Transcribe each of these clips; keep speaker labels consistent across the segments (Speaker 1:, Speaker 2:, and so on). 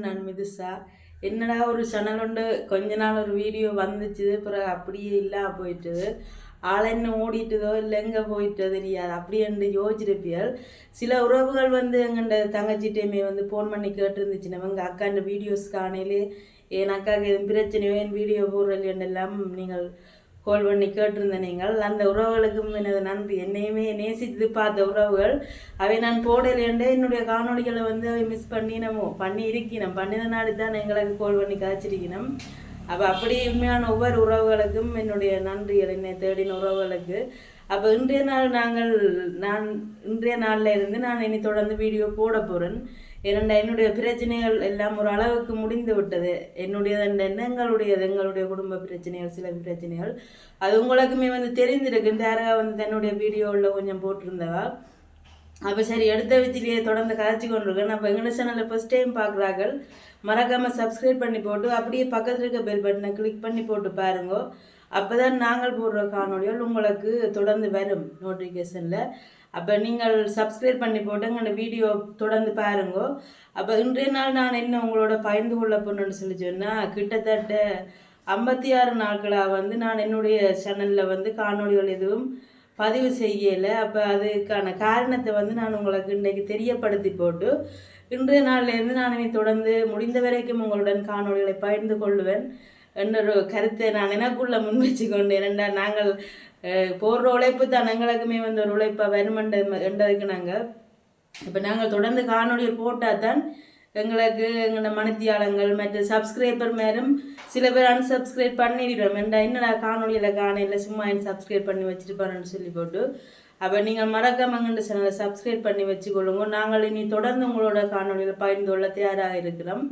Speaker 1: நான் மிதுசா. என்னடா ஒரு சேனல் உண்டு, கொஞ்ச நாள் ஒரு வீடியோ வந்துச்சு, பிறகு அப்படியே இல்லாம போயிட்டுது. ஆள் என்ன ஓடிட்டுதோ இல்லை எங்கே போயிட்டோ தெரியாது. அப்படி என்று யோசிச்சிருப்பியல். சில உறவுகள் வந்து எங்கள்ட தங்கச்சிட்டையுமே வந்து ஃபோன் பண்ணி கேட்டுருந்துச்சுன்னா எங்கள் அக்காண்ட வீடியோஸ் காணையிலே என் அக்காவுக்கு எதுவும் பிரச்சனையோ என் வீடியோ போடுறதுலாம் நீங்கள் கால் பண்ணி கேட்டிருந்தேன். நீங்கள் அந்த உறவுகளுக்கும் எனது நன்றி. என்னையுமே நேசித்து பார்த்த உறவுகள் அவை நான் போடலேண்டே என்னுடைய காணொலிகளை வந்து அவை மிஸ் பண்ணினமோ பண்ணி இருக்கணும். பண்ணின நாடு தான் எங்களுக்கு கால் பண்ணி காய்ச்சிருக்கணும். அப்போ அப்படி உண்மையான ஒவ்வொரு உறவுகளுக்கும் என்னுடைய நன்றிகள், என்னை தேடின உறவுகளுக்கு. அப்போ நான் இன்றைய நாளில் இருந்து நான் இனி தொடர்ந்து வீடியோ போட போகிறேன். என்னுடைய பிரச்சனைகள் எல்லாம் ஒரு அளவுக்கு முடிந்து விட்டது. என்னுடையது எங்களுடைய குடும்ப பிரச்சனைகள், சில பிரச்சனைகள் அது உங்களுக்குமே வந்து தெரிஞ்சிருக்கு. யாராக வந்து தன்னுடைய வீடியோவில் கொஞ்சம் போட்டிருந்தவா. அப்போ சரி, எடுத்த வச்சிலேயே தொடர்ந்து கதைச்சி கொண்டிருக்கேன். நம்ம எங்கள் சேனலில் ஃபஸ்ட் டைம் பார்க்குறார்கள் மறக்காமல் சப்ஸ்கிரைப் பண்ணி போட்டு அப்படியே பக்கத்தில் இருக்க பெல் பட்டனை கிளிக் பண்ணி போட்டு பாருங்க. அப்போ தான் நாங்கள் போடுற காணொலிகள் உங்களுக்கு தொடர்ந்து வரும் நோட்டிஃபிகேஷனில். அப்போ நீங்கள் சப்ஸ்கிரைப் பண்ணி போட்டு எங்களோட வீடியோ தொடர்ந்து பாருங்க. அப்போ இன்றைய நாள் நான் என்ன உங்களோட பகிர்ந்து கொள்ள போனேன்னு சொல்லி சொன்னால், கிட்டத்தட்ட 56 நாட்களாக வந்து நான் என்னுடைய சேனலில் வந்து காணொலிகள் எதுவும் பதிவு செய்யலை. அப்போ அதுக்கான காரணத்தை வந்து நான் உங்களுக்கு இன்றைக்கு தெரியப்படுத்தி போட்டு இன்றைய நாள்லேருந்து நான் இனி தொடர்ந்து முடிந்த வரைக்கும் உங்களுடன் காணொலிகளை பகிர்ந்து கொள்ளுவேன் என்னொரு கருத்தை நான் எனக்குள்ள முன் வச்சு கொண்டு. ஏனெண்டா நாங்கள் போடுற உழைப்பு தான் எங்களுக்குமே வந்து ஒரு உழைப்பாக வருமென்றதுக்கு நாங்கள் தொடர்ந்து காணொலிகள் போட்டால் தான் எங்களுக்கு எங்களோட மனத்தியாளங்கள் மற்ற சப்ஸ்கிரைபர் மேலும் சில பேர் அன்சப்ஸ்கிரைப் பண்ணிடுறோம். என்னடா காணொலியில் காணையில் சும்மா சப்ஸ்கிரைப் பண்ணி வச்சுருப்பாருன்னு சொல்லி போட்டு. அப்போ நீங்கள் மறக்காம எங்கள் சேனலை சப்ஸ்கிரைப் பண்ணி வச்சுக்கொள்ளுங்க. நாங்கள் இனி தொடர்ந்து உங்களோட காணொலியில் பகிர்ந்து கொள்ள தயாராக இருக்கிறோம்.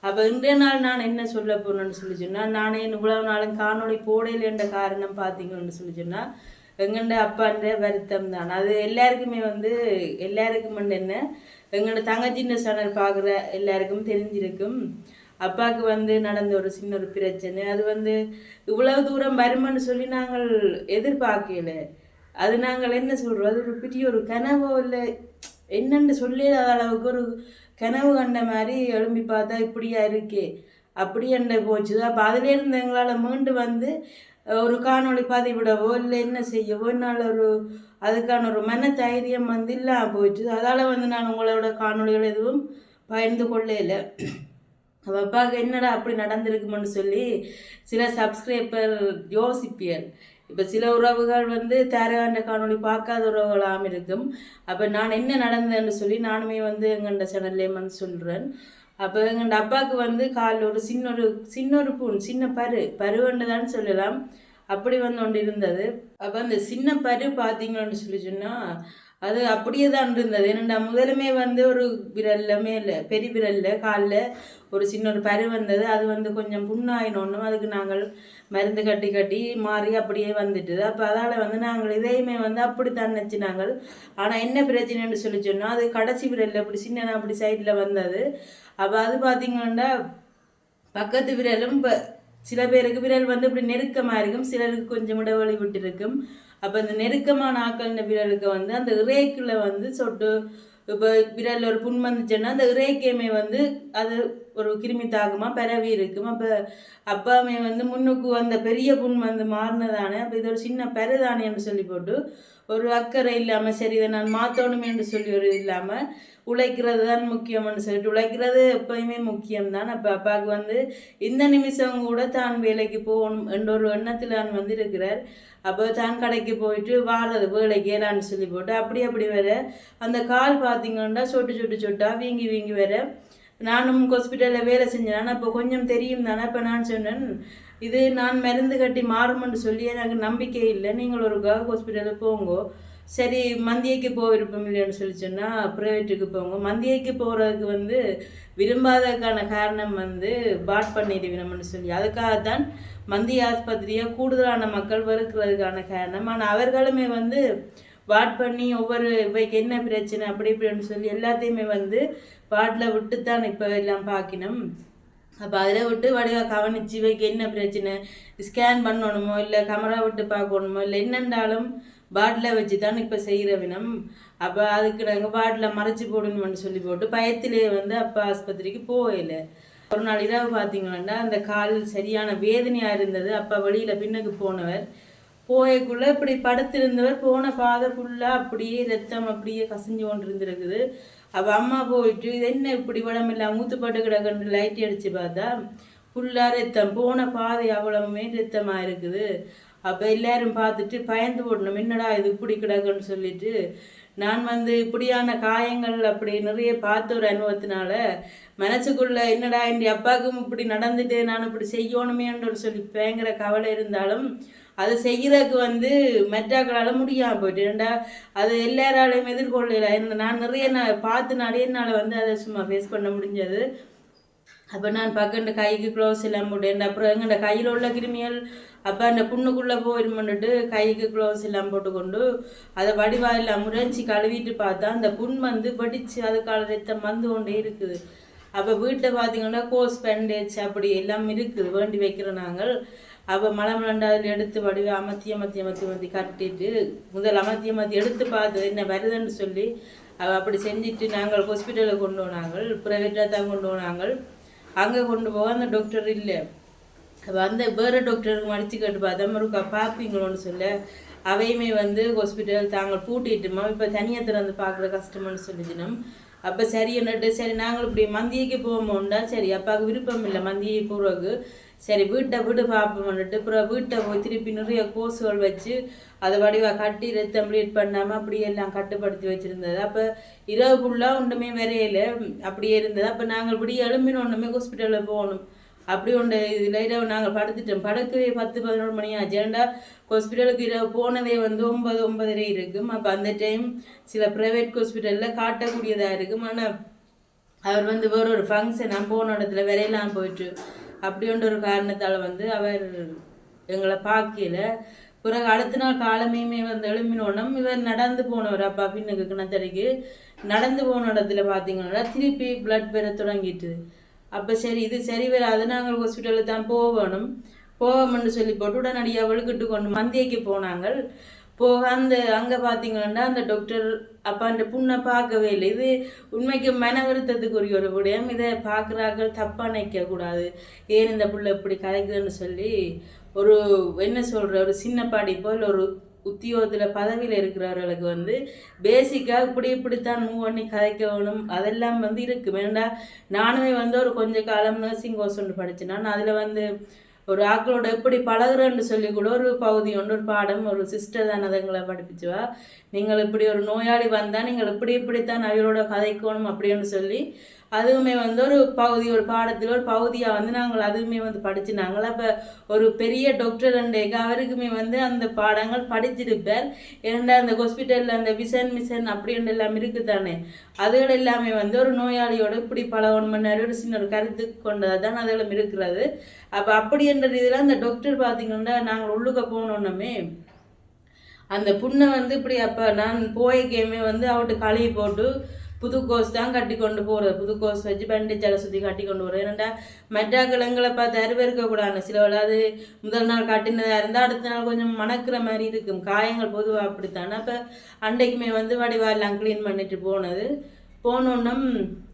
Speaker 1: அப்போ இன்றைய நாள் நான் என்ன சொல்ல போகணுன்னு சொல்லி சொன்னால், நானே இவ்வளவு நாளும் காணொலி போடையிலேன்ற காரணம் பார்த்தீங்கன்னு சொல்லி சொன்னால் எங்கள்ட அப்பான்ற வருத்தம் தான். அது எல்லாருக்குமே வந்து எல்லாருக்கும் என்ன எங்களோட தங்கச்சின்ன சேனல் பார்க்குற எல்லாருக்கும் தெரிஞ்சிருக்கும். அப்பாவுக்கு வந்து நடந்த ஒரு சின்ன ஒரு பிரச்சனை. அது வந்து இவ்வளவு தூரம் வருமென்னு சொல்லி நாங்கள் எதிர்பார்க்கல. அது நாங்கள் என்ன சொல்கிறோம், அது ஒரு பெரிய ஒரு கனவோ இல்லை என்னென்னு சொல்லிடாத அளவுக்கு ஒரு கனவு கண்ட மாதிரி எழும்பி பார்த்தா இப்படியா இருக்கே அப்படி என்ன போச்சு. அப்போ அதுலேருந்து எங்களால் மீண்டு வந்து ஒரு காணொலி பதிவிடவோ இல்லை என்ன செய்யவோ என்னால் அதுக்கான ஒரு மன தைரியம் வந்து இல்லாமல் போயிடுச்சு. அதால் வந்து நான் உங்களோட காணொலிகள் எதுவும் பகிர்ந்து கொள்ளல. அப்பாவுக்கு என்னடா அப்படி நடந்திருக்குமென்னு சொல்லி சில சப்ஸ்கிரைபர் யோசிப்பியல். இப்போ சில உறவுகள் வந்து தேரகாண்ட காணொலி பார்க்காத உறவுகளாகவும் இருக்கும். அப்போ நான் என்ன நடந்தேன்னு சொல்லி நானுமே வந்து எங்கள்ட சேனல்லே வந்து சொல்கிறேன். அப்போ எங்கள்ட அப்பாவுக்கு வந்து காலில் ஒரு சின்ன புண், சின்ன பருவண்டு தான் சொல்லலாம், அப்படி வந்து ஒன்று இருந்தது. அப்போ அந்த சின்ன பரு பார்த்தீங்கன்னு சொல்லி சொன்னால் அது அப்படியே தான் இருந்தது. என்னென்னா முதலுமே வந்து ஒரு விரல்ல பெரிய விரல்ல காலில் ஒரு சின்ன ஒரு பரு வந்தது. அது வந்து கொஞ்சம் புண்ணாயினோன்னும் அதுக்கு நாங்கள் மருந்து கட்டி மாறி அப்படியே வந்துட்டுது. அப்போ அதால் வந்து நாங்கள் இதையுமே வந்து அப்படி தான் நினச்சி நாங்கள். ஆனால் என்ன பிரச்சனைன்னு சொல்லி சொன்னால், அது கடைசி விரலில் அப்படி சின்ன அப்படி சைடில் வந்தது. அப்போ அது பார்த்திங்கன்னா பக்கத்து விரலும் இப்போ சில பேருக்கு விரல் வந்து இப்படி நெருக்கமாக இருக்கும், சிலருக்கு கொஞ்சம் இடைவெளி விட்டு இருக்கும். அப்போ இந்த நெருக்கமான ஆக்கள்ன விரலுக்கு வந்து அந்த இறைக்குள்ள வந்து சொட்டு இப்போ விரலில் ஒரு புண் வந்துச்சுன்னா அந்த இறைக்கையுமே வந்து அது ஒரு கிருமி தாக்கமாக பரவி இருக்கும். அப்போ அப்பாமே வந்து முன்னுக்கு அந்த பெரிய புண் வந்து மாறினதானே. அப்போ இது ஒரு சின்ன பருதானேன்னு சொல்லி போட்டு ஒரு அக்கறை இல்லாமல் சரி இதை நான் மாற்றணுமே என்று சொல்லி ஒரு இல்லாமல் உழைக்கிறது தான் முக்கியம்னு சொல்லிட்டு உழைக்கிறது எப்போயுமே முக்கியம்தான். அப்போ அப்பாவுக்கு வந்து இந்த நிமிஷம் கூட தான் வேலைக்கு போகணும் என்ற ஒரு எண்ணத்தில் நான் வந்து இருக்கிறார். அப்போ தான் கடைக்கு போயிட்டு வாரது வேலைக்கு ஏறான்னு சொல்லி போட்டு அப்படி வர அந்த கால் பார்த்தீங்கன்னா சொட்டா வீங்கி வர. நானும் ஹாஸ்பிட்டலில் வேலை செஞ்சேன். அப்போ கொஞ்சம் தெரியும் தானே. அப்போ நான் சொன்னேன், இது நான் மருந்து கட்டி மாறுமென்று சொல்லி எனக்கு நம்பிக்கை இல்லை, நீங்கள் ஒரு ஹாஸ்பிட்டலுக்கு போங்கோ. சரி மந்தியைக்கு போக விருப்பம் இல்லைன்னு சொல்லி சொன்னால் ப்ரைவேட்டுக்கு போங்க. மந்தியைக்கு போகிறதுக்கு வந்து விரும்பாததுக்கான காரணம் வந்து பாட் பண்ணிடுவினம்னு சொல்லி அதுக்காகத்தான் மந்திய ஆஸ்பத்திரியை கூடுதலான மக்கள் வெறுக்கிறதுக்கான காரணம். ஆனால் அவர்களுமே வந்து வாட் பண்ணி ஒவ்வொரு இவைக்கு என்ன பிரச்சனை அப்படி இப்படின்னு சொல்லி எல்லாத்தையுமே வந்து வாட்டில் விட்டுத்தான் இப்போ எல்லாம் பார்க்கணும். அப்போ அதில் விட்டு வடிவாக கவனிச்சு இவைக்கு என்ன பிரச்சனை ஸ்கேன் பண்ணணுமோ இல்லை கேமரா விட்டு பார்க்கணுமோ இல்லை என்னென்றாலும் பாட்டில் வச்சு தான் இப்போ செய்கிற வினம். அப்போ அதுக்கு நாங்கள் பாட்டில் மறைச்சி போடணும்னு சொல்லி போட்டு பயத்திலே வந்து அப்போ ஆஸ்பத்திரிக்கு போகலை. ஒரு நாள் இரவு பார்த்தீங்கன்னா அந்த கால் சரியான வேதனையாக இருந்தது. அப்போ வெளியில் பின்னுக்கு போனவர் போயக்குள்ள இப்படி படுத்திருந்தவர் போன பாதை ஃபுல்லாக அப்படியே ரத்தம் அப்படியே கசிஞ்சு கொண்டு இருந்திருக்குது. அப்போ அம்மா போயிட்டு இது என்ன இப்படி உடம்பில்ல மூத்துப்பட்டு கிடக்குன்னு லைட் அடித்து பார்த்தா ஃபுல்லாக ரத்தம், போன பாதை அவ்வளவுமே ரத்தமாக இருக்குது. அப்போ எல்லாரும் பார்த்துட்டு பயந்து போடணும், என்னடா இது இப்படி கிடக்குன்னு சொல்லிட்டு. நான் வந்து இப்படியான காயங்கள் அப்படி நிறைய பார்த்த ஒரு அனுபவத்தினால மனசுக்குள்ள என்னடா என் அப்பாவுக்கும் இப்படி நடந்துட்டு நான் இப்படி செய்யணுமேன்னு சொல்லி பயங்கர கவலை இருந்தாலும் அதை செய்கிறதுக்கு வந்து மெட்டாக்களால் முடியாமல் போயிட்டு. ஏன்டா அது எல்லாராலையும் எதிர்கொள்ளல. நான் நிறைய பார்த்து நிறைய நாள் வந்து அதை சும்மா ஃபேஸ் பண்ண முடிஞ்சது. அப்போ நான் பக்கண்டு கைக்கு க்ளோஸ் எல்லாம் போட்டேன். அப்புறம் எங்கள்ட கையில் உள்ள கிருமிகள் அப்போ அந்த புண்ணுக்குள்ளே போயிருமன்னுட்டு கைக்கு க்ளோஸ் எல்லாம் போட்டுக்கொண்டு அதை வடிவாயில் முறைச்சி கழுவிட்டு பார்த்தா அந்த புண் வந்து வெடிச்சு அதுக்கால ரத்தம் வந்து கொண்டே இருக்குது. அப்போ வீட்டை பார்த்தீங்கன்னா கோஸ் பேண்டேஜ் அப்படி எல்லாம் இருக்குது வேண்டி வைக்கிறோம் நாங்கள். அப்போ மலமலண்டா அதில் எடுத்து வடிவ அமர்த்தி கட்டிட்டு முதல் அமர்த்தி எடுத்து பார்த்து என்ன வருதுன்னு சொல்லி அப்படி செஞ்சுட்டு நாங்கள் ஹாஸ்பிட்டலில் கொண்டு போனாங்கள். ப்ரைவேட்டாக தான் கொண்டு போனாங்கள். அங்கே கொண்டு போக அந்த டாக்டர் இல்லை. அப்போ அந்த வேறு டாக்டருக்கு மடித்து கேட்டு பார்த்தா மறுக்கா பார்ப்பீங்களோன்னு சொல்ல அவையுமே வந்து ஹாஸ்பிட்டல் தாங்கள் பூட்டிட்டுமா இப்போ தனியாக திறந்து பார்க்குற கஷ்டம்னு சொல்லிச்சினோம். அப்போ சரி என்னட்டு சரி நாங்கள் இப்படி மந்தியைக்கு போவோம்டா. சரி அப்பாவுக்கு விருப்பம் இல்லை மந்தியை போகிறதுக்கு. சரி வீடு பார்ப்போம்னுட்டு அப்புறம் வீட்டை போய் திருப்பி நிறைய கோர்ஸுகள் வச்சு அதை வடிவாக கட்டி ரத்தம் ப்ளீட் பண்ணாமல் அப்படியெல்லாம் கட்டுப்படுத்தி வச்சுருந்தது. அப்போ இரவு ஃபுல்லாக ஒன்றுமே வரையில அப்படியே இருந்தது. அப்போ நாங்கள் இப்படி எழும்பின ஒன்றுமே ஹாஸ்பிட்டலில் போகணும் அப்படி ஒன்று இதில் இரவு நாங்கள் படுத்துட்டோம். படுக்கவே 10-11 மணி ஆச்சு. ஏன்டா ஹாஸ்பிட்டலுக்கு இரவு போனதே வந்து 9-9:30 இருக்கும். அப்போ அந்த டைம் சில ப்ரைவேட் ஹாஸ்பிட்டலில் காட்டக்கூடியதாக இருக்கும். ஆனால் அவர் வந்து வேற ஒரு ஃபங்க்ஷன் நான் போன இடத்துல விரையெல்லாம் போயிட்டு அப்படின்ற ஒரு காரணத்தால் வந்து அவர் எங்களை பார்க்கல. பிறகு அடுத்த நாள் காலமையுமே வந்து எழும்பினோன்னும் இவர் நடந்து போனவர் அப்பா பின்னுக்கு கிணத்தடிக்கு நடந்து போன இடத்துல பார்த்தீங்கன்னா திருப்பி பிளட் பெற தொடங்கிட்டு. அப்போ சரி இது சரி வராது நாங்கள் ஹாஸ்பிட்டலுக்கு தான் போவோம்னு சொல்லி போட்டு உடனடியாக வெளுக்கிட்டு கொண்டு மந்தியைக்கு போனாங்க. போக அங்கே பார்த்தீங்கன்னா அந்த டாக்டர் அப்போ அந்த புண்ணை பார்க்கவே இல்லை. இது உண்மைக்கு மன வருத்தத்துக்குரிய ஒரு விடயம். இதை பார்க்குறார்கள் தப்பாக நினைக்கக்கூடாது. ஏன் இந்த புள்ள இப்படி கதைக்குதுன்னு சொல்லி ஒரு என்ன சொல்கிற ஒரு சின்ன படிப்போ இல்லை ஒரு உத்தியோகத்தில் பதவியில் இருக்கிறவர்களுக்கு வந்து பேசிக்காக இப்படித்தான் மூவ் பண்ணி கதைக்க வேணும் அதெல்லாம் வந்து இருக்குது. வேண்டாம் நானுமே வந்து ஒரு கொஞ்ச காலம் நர்சிங் கோர்ஸ் ஒன்று படித்தேன். நான் அதில் வந்து ஒரு ஆக்களோட எப்படி பழகுறேன்னு சொல்லி கூட ஒரு பகுதி ஒன்று ஒரு பாடம் ஒரு சிஸ்டர் தான் அதுங்களை படிப்பிச்சுவா. நீங்கள் இப்படி ஒரு நோயாளி வந்தால் நீங்கள் இப்படித்தான் அவரோட கதைக்கணும் அப்படின்னு சொல்லி அதுவுமே வந்து ஒரு பகுதி ஒரு பாடத்தில் ஒரு பகுதியாக வந்து நாங்கள் அதுவுமே வந்து படிச்சுனாங்கள. அப்போ ஒரு பெரிய டாக்டர் அண்டேக்கு அவருக்குமே வந்து அந்த பாடங்கள் படிச்சிருப்பார். ஏன்னா அந்த ஹாஸ்பிட்டலில் அந்த மிஷன் அப்படின்ற எல்லாம் இருக்குது தானே. அதுகள் எல்லாமே வந்து ஒரு நோயாளியோட இப்படி பழகணும் ஒரு சின்ன ஒரு கருத்து கொண்டதாக தான் அதெல்லாம் இருக்கிறது. அப்போ அப்படின்ற இதில் அந்த டாக்டர் பார்த்தீங்கன்னா நாங்கள் உள்ளுக்க போனோன்னமே அந்த புண்ணை வந்து இப்படி அப்போ நான் போய்க்கேமே வந்து அவட்டு கழுவி போட்டு புது கோஸ் தான் கட்டி கொண்டு போகிறது. புது கோஸ் வச்சு பேண்டேஜால் சுற்றி கட்டி கொண்டு போகிறது. ஏன்னாண்டா மெட்டாக்கிழங்களை பார்த்து இருக்கக்கூடாது. சில வேளாது முதல் நாள் கட்டினதாக இருந்தால் அடுத்த நாள் கொஞ்சம் மணக்கிற மாதிரி இருக்கும். காயங்கள் பொதுவாக அப்படித்தானே. அப்போ அன்றைக்குமே வந்து வடிவாயெல்லாம் க்ளீன் பண்ணிட்டு போனோன்னும்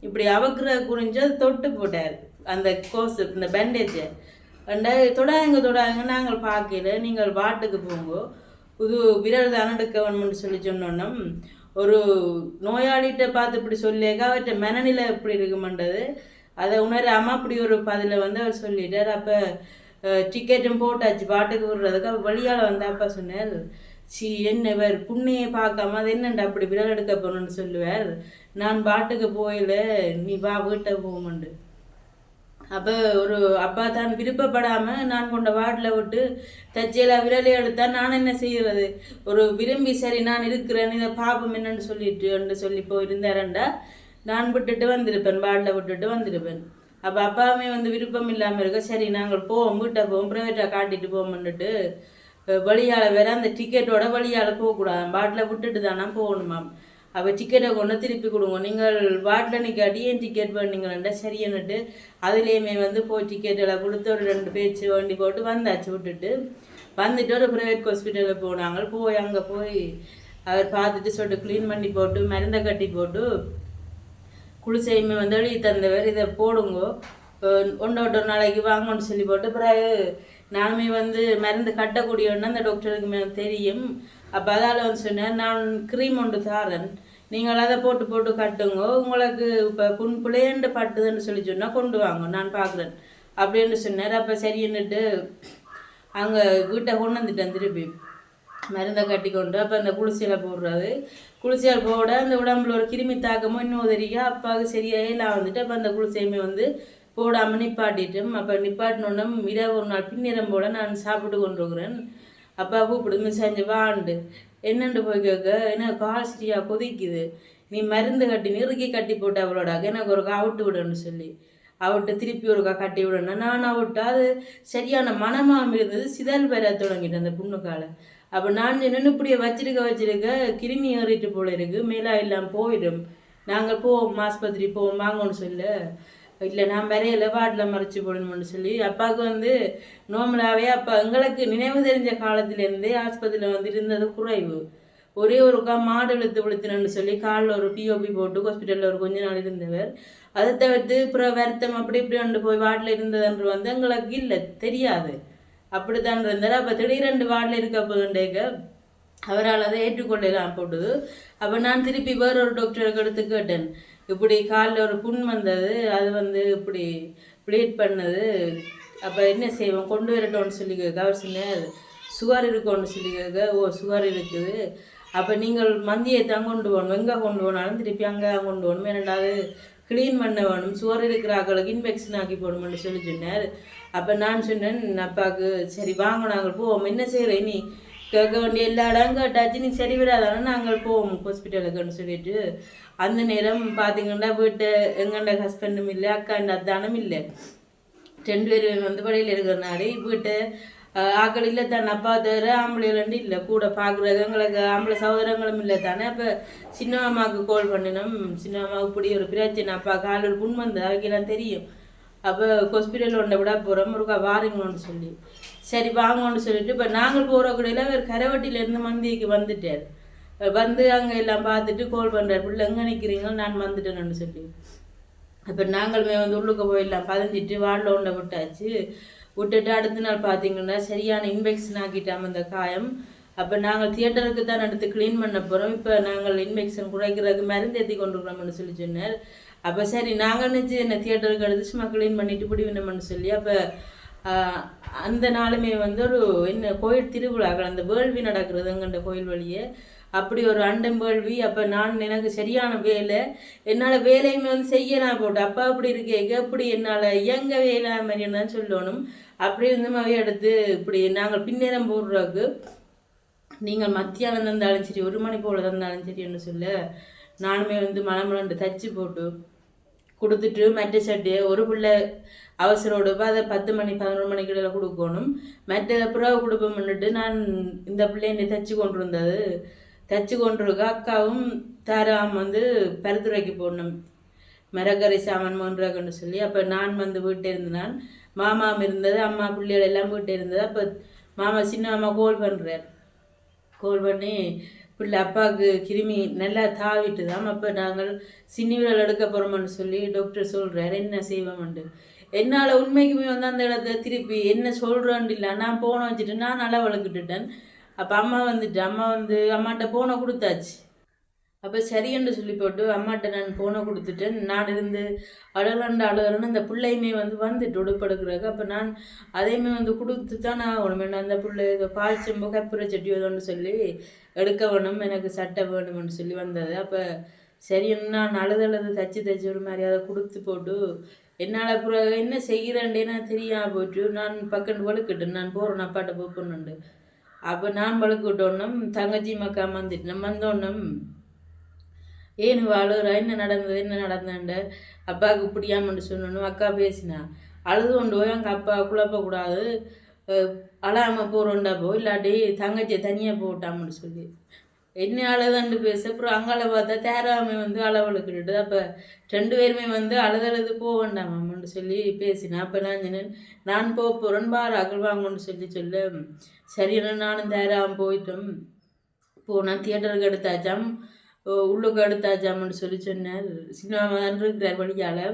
Speaker 1: இப்படி அவக்கிற குறிஞ்சு அது தொட்டு போட்டார் அந்த கோஸ் இந்த பேண்டேஜை. தொடாங்க நாங்கள் பார்க்கல நீங்கள் வாட்டுக்கு போங்கோ புது விரல் தான் எடுக்க வேணும்னு சொல்லி சொன்னோன்னும் ஒரு நோயாளிகிட்ட பார்த்து இப்படி சொல்லியிருக்கா அவர்கிட்ட மனநிலை எப்படி இருக்குமென்றது அதை உணராமல் அப்படி ஒரு பதிலை வந்து அவர் சொல்லிட்டார். அப்போ டிக்கெட்டும் போட்டாச்சு பாட்டுக்கு விடுறதுக்கு. அப்போ வழியால் வந்து அப்பா சொன்னார் என்ன இவர் புண்ணையை பார்க்காம அது என்னண்டா அப்படி விரல் எடுக்க போகணுன்னு சொல்லுவார். நான் பாட்டுக்கு போயில நீ வா வீட்டை போகுமெண்டு. அப்போ ஒரு அப்பா தான் விருப்பப்படாமல் நான் கொண்ட வாட்டில் விட்டு தச்சையில் விரலை எடுத்தால் நான் என்ன செய்கிறது. ஒரு விரும்பி சரி நான் இருக்கிறேன் இதை பாப்பம் என்னன்னு சொல்லிட்டு சொல்லி போயிருந்தாரண்டா நான் விட்டுட்டு வந்திருப்பேன் வாட்டில் விட்டுட்டு வந்திருப்பேன். அப்போ அப்பாவுமே வந்து விருப்பம் இல்லாமல் இருக்க சரி நாங்கள் போவோம் வீட்டை போவோம் ப்ரைவேட்டாக காட்டிட்டு போவோம்னுட்டு வழியால் வேற அந்த டிக்கெட்டோட வழியால் போகக்கூடாது வாட்டில் விட்டுட்டு தானே போகணுமாம். அப்போ டிக்கெட்டை கொண்டு திருப்பி கொடுங்க நீங்கள் வாட்டில் நிற்காட்டி ஏன் டிக்கெட் பண்ணீங்களா சரியன்னுட்டு அதுலேயுமே வந்து போய் டிக்கெட்டெல்லாம் கொடுத்து ஒரு 2 பேச்சு வண்டி போட்டு வந்தாச்சு விட்டுட்டு. வந்துட்டு ஒரு ப்ரைவேட் ஹாஸ்பிட்டலில் போனாங்க. போய் அங்கே போய் அவர் பார்த்துட்டு சொல்லிட்டு க்ளீன் பண்ணி போட்டு மருந்தை கட்டி போட்டு குளிசையுமே வந்து எழுதி தந்தவர், இதை போடுங்கோ ஒன்று நாளைக்கு வாங்கன்னு சொல்லி போட்டு பிறகு நானுமே வந்து மருந்து கட்டக்கூடியவன்னா அந்த டாக்டருக்கு தெரியும். அப்போ அதால் வந்து சொன்னேன், நான் க்ரீம் ஒன்று தாரேன், நீங்கள் அதை போட்டு போட்டு கட்டுங்க, உங்களுக்கு இப்போ பிள்ளையண்டு பட்டுதுன்னு சொல்லி சொன்னால் கொண்டு வாங்க நான் பார்க்குறேன் அப்படின்னு சொன்னார். அப்போ சரின்னுட்டு அங்கே வீட்டை கொண்டு வந்துட்டேன் திருப்பி மருந்தை கட்டி கொண்டு. அப்போ அந்த குளிசையில் போடுறது, குளிசையால் போட அந்த உடம்புல ஒரு கிருமி தாக்கமும் இன்னும் உதறிக்கா அப்பாவுக்கு சரியாக நான் வந்துட்டு அப்போ அந்த குளிசையுமே வந்து போடாமல் நிப்பாட்டிட்டோம். அப்போ நிப்பாட்டினோன்னா இரவு ஒரு நாள் பின்னிறம் போல் நான் சாப்பிட்டு கொண்டிருக்கிறேன். அப்பா கூப்பிடுமே செஞ்சு வாண்டு என்னென்று போய் கேட்க, எனக்கு கால் சரியாக கொதிக்குது, நீ மருந்து கட்டி நெருக்கி கட்டி போட்டு அவளோடாக்க எனக்கு ஒரு அவுட்டு விடணும்னு சொல்லி அவட்ட திருப்பி ஒருக்கா கட்டி விடணும். நான் அவட்ட அது சரியான மனமாக இருந்தது, சிதல் பெற தொடங்கிட்டேன் அந்த புண்ணுக்கால. அப்போ நான் நின்று இப்படியே வச்சிருக்க கிருமி ஏறிட்டு போல இருக்கு, மேலா இல்லாமல் போயிடும், நாங்கள் போவோம் ஆஸ்பத்திரி போவோம் வாங்கன்னு சொல்ல, இல்லை நான் வரையில வார்டில் மறைச்சி போடணும்னு சொல்லி அப்பாவுக்கு வந்து நோமலாகவே அப்போ எங்களுக்கு நினைவு தெரிஞ்ச காலத்துலேருந்தே ஆஸ்பத்திரியில் வந்து இருந்தது குறைவு. ஒரே ஒருக்கா மாடு விழுத்துனு சொல்லி காலில் ஒரு பிஓபி போட்டு ஹாஸ்பிட்டலில் ஒரு கொஞ்ச நாள் இருந்தவர். அதை தவிர்த்து அப்புறம் வருத்தம் அப்படி இப்படி கொண்டு போய் வார்டில் இருந்ததுன்று வந்து எங்களுக்கு இல்லை தெரியாது, அப்படித்தான் இருந்தார். அப்போ திடீரெண்டு வார்டில் இருக்க போதுண்டேக்க அவரால் அதை ஏற்றுக்கொள்ளலாம் போட்டுது. அப்போ நான் திருப்பி வேறொரு டாக்டருக்கு எடுத்து கேட்டேன், இப்படி காலில் ஒரு புண் வந்தது, அது வந்து இப்படி ப்ளீட் பண்ணது, அப்போ என்ன செய்வோம் கொண்டு வரட்டோன்னு சொல்லி கேட்க. அவர் சொன்னார் சுகர் இருக்கோன்னு சொல்லி கேட்க, ஓ சுகர் இருக்குது, அப்போ நீங்கள் மந்தியை தான் கொண்டு போகணும், எங்கே கொண்டு போனாலும் திருப்பி அங்கே கொண்டு போகணும், ஏன்னாவது க்ளீன் பண்ண வேணும், சுகர் இருக்கிற ஆக்களுக்கு இன்ஃபெக்ஷன் ஆக்கி போடணும்னு சொல்லி சொன்னார். அப்போ நான் சொன்னேன் அப்பாவுக்கு, சரி வாங்க நாங்கள் போவோம், என்ன செய்கிறேன் நீ கேட்க வேண்டிய எல்லா இடம் கேட்டாச்சு, நீ சரி விடாதானே நாங்கள் போவோம் ஹாஸ்பிட்டலுக்குன்னு சொல்லிட்டு. அந்த நேரம் பார்த்தீங்கன்னா வீட்டு எங்கண்ட ஹஸ்பண்டும் இல்லை, அக்காண்ட அத்தானும் இல்லை, 2 பேர் வந்து படையில் இருக்கிறனாடி வீட்டு ஆக்கள் இல்லை தானே, அப்பா தவிர ஆம்பளைலண்டு இல்லை கூட பார்க்குறது, எங்களுக்கு ஆம்பளை சகோதரங்களும் இல்லை தானே. அப்போ சின்ன மாமாவுக்கு கால் பண்ணினோம், சின்ன மாமாவுக்கு இப்படி ஒரு பிரச்சனை, அப்பா கால் ஒரு புண் வந்து அவைக்கெல்லாம் தெரியும், அப்போ ஹாஸ்பிட்டல் ஒன்றை விட போகிறோம் ஒருக்கா வாருங்கன்னு சொல்லி, சரி வாங்கன்னு சொல்லிட்டு இப்போ நாங்கள் போகிற கூடையில் ஒரு கரவட்டியிலேருந்து மந்திக்கு வந்துட்டார். வந்து அங்கே எல்லாம் பார்த்துட்டு கால் பண்ணுறார், பிள்ளை எங்கே நிற்கிறீங்க, நான் வந்துட்டேன்னு சொல்லி. அப்போ நாங்களுமே வந்து உள்ளுக்கு போயிடலாம் பதிஞ்சிட்டு வார்டில் ஒன்றை விட்டாச்சு. விட்டுட்டு அடுத்த நாள் பார்த்தீங்கன்னா சரியான இன்ஃபெக்ஷன் ஆக்கிட்டாமல் அந்த காயம். அப்போ நாங்கள் தியேட்டருக்கு தான் எடுத்து க்ளீன் பண்ண போகிறோம், இப்போ நாங்கள் இன்ஃபெக்ஷன் குறைக்கிறதுக்கு மருந்து ஏற்றி கொண்டுருக்கிறோம்னு சொல்லி சொன்னார். அப்போ சரி நாங்கள் நினச்சி என்ன தியேட்டருக்கு எடுத்து சும்மா க்ளீன் பண்ணிட்டு இப்படி வேணும்னு சொல்லி, அப்போ அந்த நாளுமே வந்து ஒரு என்ன கோயில் திருவிழாக்கள் அந்த வேள்வி நடக்கிறது எங்கள்ட கோயில் வழியே, அப்படி ஒரு அண்டம் வேள்வி. அப்போ நான் எனக்கு சரியான வேலை, என்னால் வேலையுமே வந்து செய்யலாம் போட்டு, அப்பா அப்படி இருக்கேங்க அப்படி என்னால் இயங்க வேலை மாதிரி தான் சொல்லணும். அப்படி இருந்தமாவே எடுத்து இப்படி நாங்கள் பின்னேறம் போடுறதுக்கு, நீங்கள் மத்தியானம் தந்தாலும் சரி 1 மணி போல் தந்தாலும் சரின்னு சொல்ல, நானுமே வந்து மலமலண்டு தச்சு போட்டு கொடுத்துட்டு மற்ற சட்டையை ஒரு பிள்ளை அவசரோடு அதை 10 மணி 11 மணிக்கிடையில கொடுக்கணும், மற்ற புறாவை கொடுப்போம்னுட்டு நான் இந்த பிள்ளைய தச்சு கொண்டு இருந்தது தச்சு கொண்டிருக்க. அக்காவும் தாராம் வந்து பருத்துறைக்கு போடணும் மரக்கறி சாமான் மோன்றாக்குன்னு சொல்லி. அப்போ நான் வந்து வீட்டை இருந்தேன், மாமாவும் இருந்தது, அம்மா பிள்ளைகள் எல்லாம் வீட்டை இருந்தது. அப்போ மாமா சின்ன மாமா கால் பண்ணுறார், கால் பண்ணி பிள்ளை அப்பாவுக்கு கிருமி நல்லா தாவிட்டு தான், அப்போ நாங்கள் சின்னி விரல் எடுக்க போகிறோம்னு சொல்லி டாக்டர் சொல்கிறார், என்ன செய்வோம்ண்டு. என்னால் உண்மைக்குமே வந்து அந்த இடத்த திருப்பி என்ன சொல்கிறேன்னு இல்லை, நான் போன வச்சுட்டு நான் நல்லா வளர்க்கிட்டுட்டேன். அப்போ அம்மா வந்துட்டு அம்மா வந்து அம்மாட்ட போனை கொடுத்தாச்சு. அப்போ சரியென்று சொல்லி போட்டு அம்மாட்ட நான் போனை கொடுத்துட்டேன். நான் இருந்து அழுகிறன்னு அந்த பிள்ளையுமே வந்து வந்துட்டு உடுப்படுக்கிறாங்க. அப்போ நான் அதையுமே வந்து கொடுத்து தான் நான் உடனே அந்த பிள்ளை இதை பால் செம்பு கப்புரை சட்டியோன்னு சொல்லி எடுக்க வேணும், எனக்கு சட்டை வேணும்னு சொல்லி வந்தது. அப்போ சரின்னு நான் அழுது தச்சு ஒரு மாதிரி அதை கொடுத்து போட்டு என்னால் அப்புறம் என்ன செய்கிறேன்டே நான் தெரியாமல் போட்டு நான் பக்கத்து வழுக்கிட்டேன், நான் போகிறேன் அப்பாட்ட போப்பண்ணுண்டு. அப்போ நான் வழுக்கிட்டோன்னும் தங்கச்சி மக்கா வந்துட்டேன். வந்தோன்னும் ஏன்னு வாழுற என்ன நடந்தேன்ட அப்பாவுக்கு பிடியாமன்னு சொன்னோன்னு அக்கா பேசினா, அழுது கொண்டு போய் அங்கே அப்பா குழப்பக்கூடாது, அழாமல் போகிறோண்டா போ, இல்லாட்டி தங்கச்சியை தனியாக போட்டாமன்னு சொல்லி என்ன அழுதண்டு பேச அப்புறம் அங்கால பார்த்தா தேராமை வந்து அளவழுக்கிட்டு அப்போ 2 பேருமே வந்து அழுது போக வேண்டாமான்னு சொல்லி பேசினேன். அப்போ நான் சொன்னேன் நான் போக போகிறேன் பாராக்கள் வாங்கன்னு சொல்ல சரியான நானும் தேராமல் போயிட்டோம். போனால் தியேட்டருக்கு எடுத்தாச்சாம் உள்ளுக்கு எடுத்தாச்சாம்னு சொல்லி சொன்னார். சினிமா தான் இருக்கிறார் வழியால்.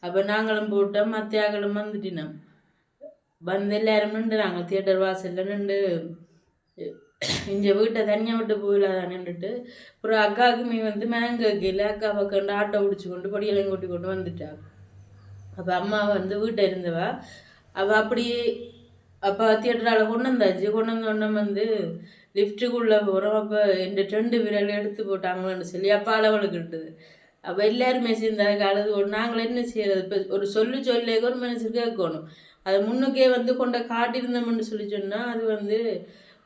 Speaker 1: அப்போ நாங்களும் போட்டோம் மத்தியாக்களும் வந்துட்டினோம். வந்து எல்லாரும் நின்றுறாங்க தியேட்டர் வாசலில் நின்று இங்கே வீட்டை தனியாக விட்டு போயிடலாதான் நின்றுட்டு அப்புறம் அக்காவுக்குமே வந்து மேங்கல அக்கா பக்கம் ஆட்டோ பிடிச்சி கொண்டு படியெல்லாம் கொட்டி கொண்டு வந்துட்டா. அப்போ அம்மா வந்து வீட்டை இருந்தவா அவள் அப்படியே அப்போ தியேட்டரால் கொண்டு வந்தோடனே வந்து லிஃப்ட்டுக்குள்ளே போகிறோம். அப்போ இந்த 2 விரல் எடுத்து போட்டாங்கன்னு சொல்லி அப்போ அளவழுக்கிட்டுது. அப்போ எல்லாருமே சேர்ந்தாங்க அழுது நாங்கள் என்ன செய்யறது? இப்போ ஒரு சொல்லே ஒரு மனசு கேட்கணும். அதை முன்னுக்கே வந்து கொண்ட காட்டியிருந்தோம்னு சொல்லி சொன்னால் அது வந்து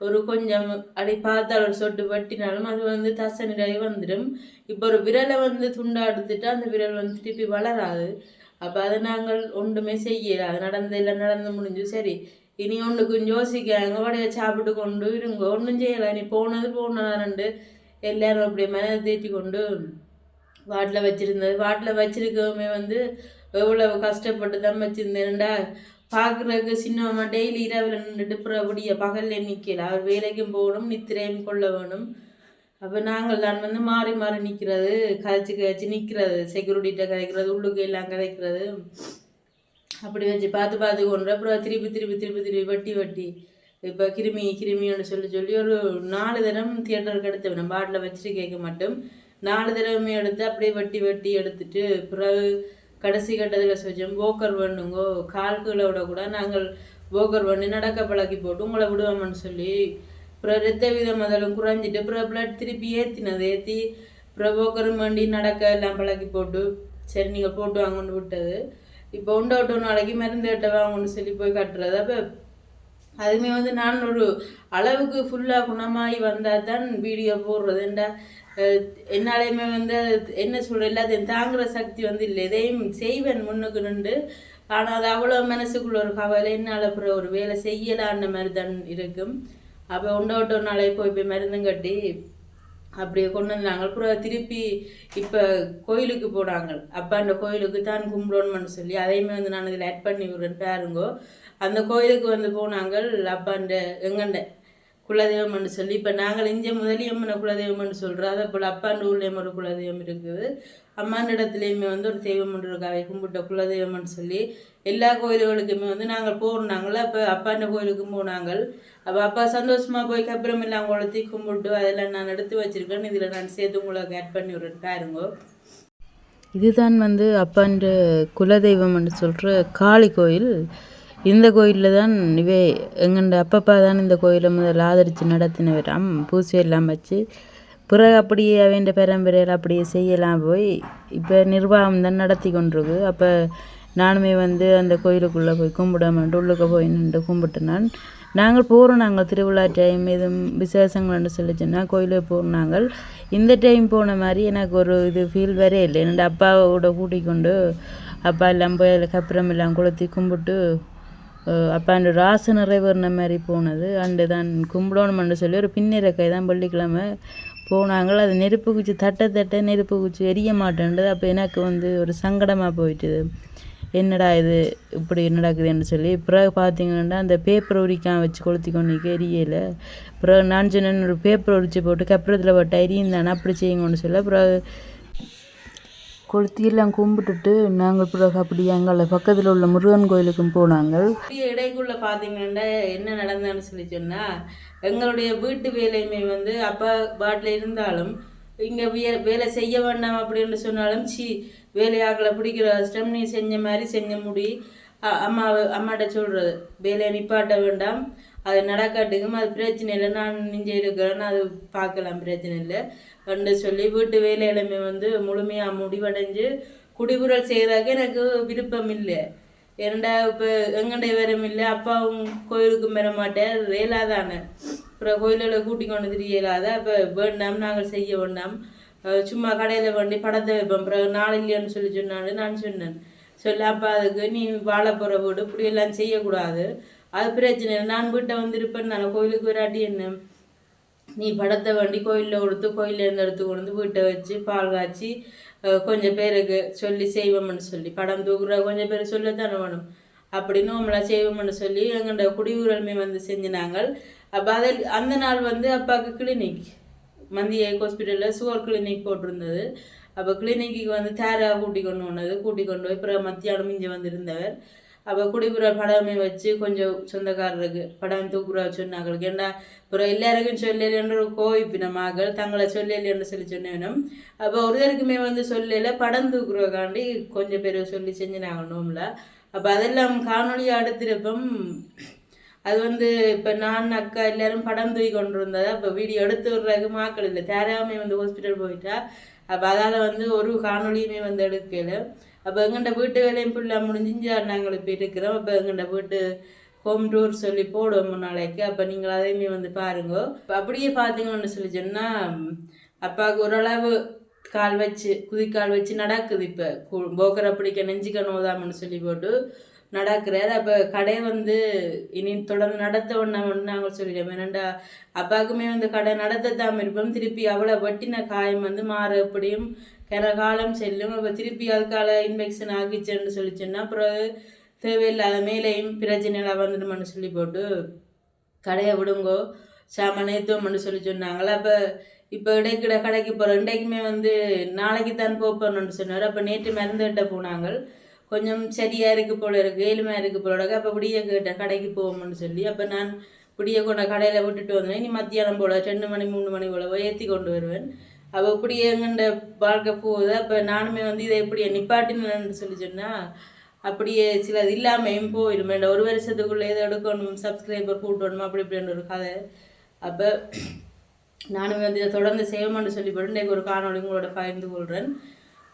Speaker 1: ஒரு கொஞ்சம் அப்படி பார்த்தால் ஒரு சொட்டு வட்டினாலும் அது வந்து தசை நிறைய வந்துடும். இப்போ ஒரு விரலை வந்து துண்டா எடுத்துட்டா அந்த விரல் வந்து திருப்பி வளராது. அப்போ அதை நாங்கள் ஒன்றுமே செய்யலை. அது நடந்து முடிஞ்சு சரி இனி ஒன்றுக்கு யோசிக்காங்க வடையை சாப்பிட்டு கொண்டு இருங்க ஒன்றும் செய்யலை. நீ போனதானண்டு எல்லாரும் அப்படியே மனதை தேற்றி கொண்டு வாட்டில் வச்சுருந்தது. வாட்டில் வச்சிருக்கவுமே வந்து எவ்வளவு கஷ்டப்பட்டு தான் வச்சுருந்தேன்டா பார்க்குறதுக்கு சின்னம்மா டெய்லி இரவில் நின்றுட்டு புறப்படிய பகலில் நிற்கல. அவர் வேலைக்கும் போகணும் நித்திரையும் கொள்ள வேணும். அப்போ நாங்கள் தான் வந்து மாறி நிற்கிறது கதைச்சி நிற்கிறது செக்யூரிட்டிகிட்ட கதைக்கிறது உள்ளுக்கு எல்லாம் கதைக்கிறது அப்படி வச்சு பார்த்து கொண்டு அப்புறம் திருப்பி வட்டி இப்போ கிருமின்னு சொல்லி ஒரு 4 தரம் தியேட்டருக்கு எடுத்து நம்ம பாட்டில் வச்சுட்டு கேட்க மாட்டோம். 4 தடவைமே எடுத்து அப்படியே வட்டி எடுத்துட்டு பிறகு கடைசி கட்டத்தில் சொல்லிச்சோம் போக்கர் வேணுங்கோ கால்களை விட கூட நாங்கள் போக்கர் பண்ணி நடக்க பழக்கி போட்டு உங்களை விடுவோம்னு சொல்லி அப்புறம் ரத்த வீதம் முதலும் குறைஞ்சிட்டு அப்புறம் பிளட் திருப்பி ஏற்றி அப்புறம் போக்கரும் வேண்டி நடக்க எல்லாம் பழக்கி போட்டு சரி நீங்கள் போட்டு வாங்கன்னு விட்டது. இப்போ 1 நாளைக்கு மருந்து கட்ட வாங்கன்னு சொல்லி போய் கட்டுறது. அப்போ அதுவுமே வந்து நான் ஒரு அளவுக்கு ஃபுல்லாக குணமாகி வந்தால் தான் வீடியோ போடுறதுண்டா என்னாலையுமே வந்து என்ன சொல்கிற எல்லாத்தையும் தாங்குகிற சக்தி வந்து இல்லை. எதையும் செய்வேன் முன்னுக்கு நின்று. ஆனால் அது அவ்வளோ மனசுக்குள்ள ஒரு கவலை என்னால் அப்புறம் ஒரு வேலை செய்யலான்ற மாதிரி தான் இருக்கும். அப்போ 1 நாளே போய் மருந்தும் கட்டி அப்படியே கொண்டு வந்தாங்க. அப்புறம் திருப்பி இப்போ கோயிலுக்கு போனாங்க. அப்போ அந்த கோயிலுக்கு தான் கும்பிடணும்னு சொல்லி அதையுமே வந்து நான் இதில் ஆட் பண்ணி விடுறேன் பாருங்கோ. அந்த கோயிலுக்கு வந்து போனாங்க. அப்பாண்ட எங்கண்ட குலதெய்வம்னு சொல்லி இப்போ நாங்கள் இங்கே முதலியம்மனை குலதெய்வம்னு சொல்கிறோம். அதே போல் அப்பாண்ட ஊர்லேயும் ஒரு குலதெய்வம் இருக்குது. அம்மாண்ட இடத்துலையுமே வந்து ஒரு தெய்வம் இருக்கு. அவை கும்பிட்ட குலதெய்வம்னு சொல்லி எல்லா கோயில்களுக்குமே வந்து நாங்கள் போனாங்களே. அப்போ அப்பாண்ட கோயிலுக்கும் போனாங்க. அப்போ அப்பா சந்தோஷமாக போய் அப்புறம் எல்லாம் கொளுத்தி கும்பிட்டு அதெல்லாம் நான் எடுத்து வச்சுருக்கேன். இதில் நான் சேர்த்து உங்களுக்கு ஆட் பண்ணி விடுறேன் பாருங்கோ. இதுதான் வந்து அப்பாண்ட குலதெய்வம்னு சொல்கிற காளி கோயில். இந்த கோயிலில் தான் எங்கண்ட அப்பப்பா தான் இந்த கோயிலை முதல் ஆதரித்து நடத்தினவராம். பூசை எல்லாம் வச்சு பிறகு அப்படியே அவன் பெரம்பரையில் அப்படியே செய்யலாம் போய் இப்போ நிர்வாகம் தான் நடத்தி கொண்டிருக்கு. அப்போ நானுமே வந்து அந்த கோயிலுக்குள்ளே போய் கும்பிடாமட்டு உள்ளுக்க போய் நின்று கும்பிட்டு நாங்கள் திருவிழா டைம் எதுவும் விசேஷங்கள்னு சொல்லி சொன்னால் கோயிலுக்கு போனாங்க. இந்த டைம் போன மாதிரி எனக்கு ஒரு இது ஃபீல் வரே இல்லை. என்னோட அப்பாவோட கூட்டிக்கொண்டு அப்பா எல்லாம் போய் அதில் கப்புறம் எல்லாம் கொளுத்தி கும்பிட்டு அப்போ அந்த ராசு நிறைவேறின மாதிரி போனது. அண்டு தான் கும்பிடணும்னு சொல்லி ஒரு பின்னிறக்கை தான் வெள்ளிக்கிழமை போனாங்க. அது நெருப்பு குச்சி தட்ட நெருப்பு குச்சி எரிய மாட்டேன்றது. அப்போ எனக்கு வந்து ஒரு சங்கடமாக போயிட்டுது. என்னடா இது இப்படி நடக்குதுன்னு சொல்லி பிறகு பார்த்தீங்கன்னா அந்த பேப்பர் உரிக்காம வச்சு கொளுத்தி கொண்டு எரியலை. பிறகு நான் சொன்னேன் ஒரு பேப்பர் உரிச்சு போட்டு கப்புறத்தில் போட்ட எரியும் தானே அப்படி செய்யுங்கன்னு சொல்ல பிறகு கொளுத்தியெல்லாம் கும்பிட்டுட்டு நாங்கள் பிறகு அப்படி எங்களை பக்கத்தில் உள்ள முருகன் கோயிலுக்கும் போனாங்க. இடைக்குள்ள பார்த்தீங்கன்னா என்ன நடந்தான்னு சொல்லி சொன்னால் எங்களுடைய வீட்டு வேலையுமே வந்து அப்பா பாட்டில் இருந்தாலும் இங்கே வேலை செய்ய வேண்டாம் அப்படின்னு சொன்னாலும் வேலையாக்களை பிடிக்கிற கஷ்டம் நீ செஞ்ச மாதிரி செஞ்ச முடி அம்மாட்ட சொல்கிறது வேலையை நிப்பாட்ட வேண்டாம் அது நடக்காட்டுக்கும் அது பிரச்சனை இல்லை நான் நெஞ்சு இருக்கிறேன்னு அது பார்க்கலாம் பிரச்சனை இல்லை என்று சொல்லி வீட்டு வேலையிலுமே வந்து முழுமையாக முடிவடைஞ்சு குடிபுறல் செய்கிறதுக்கு எனக்கு விருப்பம் இல்லை. ஏன்னா இப்போ எங்கடைய வரம் இல்லை அப்பாவும் கோயிலுக்கும் வர மாட்டேன் வேலாதானே அப்புறம் கோயிலில் கூட்டி கொண்டு தெரியலாத அப்போ வேண்டாம் நாங்கள் செய்ய வேண்டாம் சும்மா கடையில் வேண்டி படத்தை வைப்போம் அப்புறம் நாள் இல்லைன்னு சொல்லி சொன்னான்னு நான் சொன்னேன். சொல்ல அப்பா அதுக்கு நீ வாழ போகிற வீடு இப்படியெல்லாம் செய்யக்கூடாது அது பிரச்சனை இல்லை நான் வீட்டை வந்து இருப்பேன் நான் கோயிலுக்கு வராட்டி என்ன நீ படத்தை வண்டி கோயிலில் கொடுத்து கோயிலேருந்து எடுத்து கொண்டு வீட்டை வச்சு பால் காய்ச்சி கொஞ்சம் பேருக்கு சொல்லி செய்வோம்னு சொல்லி படம் தூக்குற கொஞ்சம் பேர் சொல்லத்தானே வேணும் அப்படின்னு நம்மளா செய்வோம்னு சொல்லி எங்கள்ட குடியுரிமை வந்து செஞ்சினாங்க. அப்போ அதில் அந்த நாள் வந்து அப்பாவுக்கு கிளினிக் மந்திய ஹாஸ்பிட்டலில் சுகர் கிளினிக் போட்டிருந்தது. அப்போ கிளினிக்கு வந்து தேரா கூட்டி கொண்டு போனது, கூட்டி கொண்டு போய் அப்புறம் மத்தியானம் இங்கே வந்திருந்தவர். அப்போ குடிபுற படமே வச்சு கொஞ்சம் சொந்தக்காரருக்கு படம் தூக்குற சொன்னாங்களுக்கு. ஏன்னா அப்புறம் எல்லாருக்கும் சொல்லலைன்ற ஒரு கோவிப்பின மகள் தங்களை சொல்லலைன்னு சொல்லி சொன்னேனும். அப்போ ஒருத்தருக்குமே வந்து சொல்லலை படம் தூக்குறக்காண்டி கொஞ்சம் பேர் சொல்லி செஞ்சுனாங்க நோம்பில். அப்போ அதெல்லாம் காணொலியாக எடுத்திருப்போம். அது வந்து இப்போ நான் அக்கா எல்லாரும் படம் தூக்கி கொண்டு இருந்தது. அப்போ வீடியோ எடுத்து விடுறதுக்கு மாக்கள் இல்லை, தேராமே வந்து ஹாஸ்பிட்டல் போயிட்டா. அப்போ அதால் வந்து ஒரு காணொலியுமே வந்து எடுக்கல. அப்போ எங்கள்கிட்ட வீட்டு வேலையும் ஃபுல்லாக முடிஞ்சு நாங்கள் இப்போ இருக்கிறோம். அப்போ எங்கள்கிட்ட வீட்டு ஹோம் டூர் சொல்லி போடுவோம் நாளைக்கு. அப்போ நீங்கள் அதையுமே வந்து பாருங்க. இப்போ அப்படியே பார்த்தீங்கன்னு சொல்லி சொன்னால் அப்பாவுக்கு ஓரளவு கால் வச்சு குதிக்கால் வச்சு நடக்குது. இப்போ போக்கரை பிடிக்க நெஞ்சிக்க நோதாமன்னு சொல்லி போட்டு நடக்கிறார். அப்போ கடை வந்து இனி தொடர்ந்து நடத்த ஒன்றாமன்னு நாங்கள் சொல்லிடுவோம். ஏன்னாண்டா அப்பாவுக்குமே வந்து கடை நடத்தத்தான் இருப்போம். திருப்பி அவ்வளோ வெட்டின காயம் வந்து மாற எப்படியும் காலம் செல்லும். அப்போ திருப்பி அதுக்கால இன்ஃபெக்ஷன் ஆகிச்சுன்னு சொல்லிச்சுன்னா அப்புறம் தேவையில்லாத மேலேயும் பிரச்சனைலாம் வந்துடுமென்னு சொல்லி போட்டு கடையை விடுங்கோ சாமனேத்துவம்னு சொல்லி சொன்னாங்களா. அப்போ இப்போ இடைக்கிட கடைக்கு போகிறோம். இன்றைக்குமே வந்து நாளைக்கு தான் போப்போன்னு சொன்னார். அப்போ நேற்று மருந்து கிட்ட போனாங்க. கொஞ்சம் சரியாக இருக்குது போல இருக்குது, ஏழுமையாக இருக்குது போல இருக்குது. அப்போ விடிய கேட்டேன் கடைக்கு போவோம்னு சொல்லி. அப்போ நான் விடிய கொண்ட கடையில் விட்டுட்டு வந்தேன். இனி மத்தியானம் போல் 2 மணி 3 மணி போல் ஏற்றி கொண்டு வருவேன். அப்போ இப்படியே எங்கண்ட வாழ்க்கை போகுது. அப்போ நானுமே வந்து இதை எப்படியே நிப்பாட்டினு சொல்லி சொன்னால் அப்படியே சிலது இல்லாமையும் போயிடும். ஒரு வருஷத்துக்குள்ளே எதை எடுக்கணும், சப்ஸ்கிரைபர் கூட்டணும், அப்படி இப்படின்னு ஒரு கதை. அப்போ நானும் வந்து இதை தொடர்ந்து செய்வோம்னு சொல்லி போட்டு இன்றைக்கு ஒரு காணொலி உங்களோட பகிர்ந்து கொள்கிறேன்.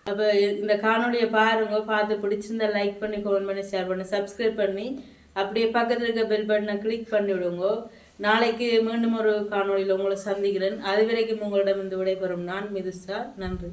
Speaker 1: அப்போ இந்த காணொலியை பாருங்க, பார்த்து பிடிச்சிருந்தா லைக் பண்ணி கமெண்ட் பண்ணி ஷேர் பண்ணி சப்ஸ்கிரைப் பண்ணி அப்படியே பக்கத்தில் இருக்க பெல் பட்டனை கிளிக் பண்ணி விடுங்க. நாளைக்கு மீண்டும் ஒரு காணொலியில் உங்களை சந்திக்கிறேன். அது வரைக்கும் உங்களிடம் விடைபெறும் நான் மிதுசா. நன்றி.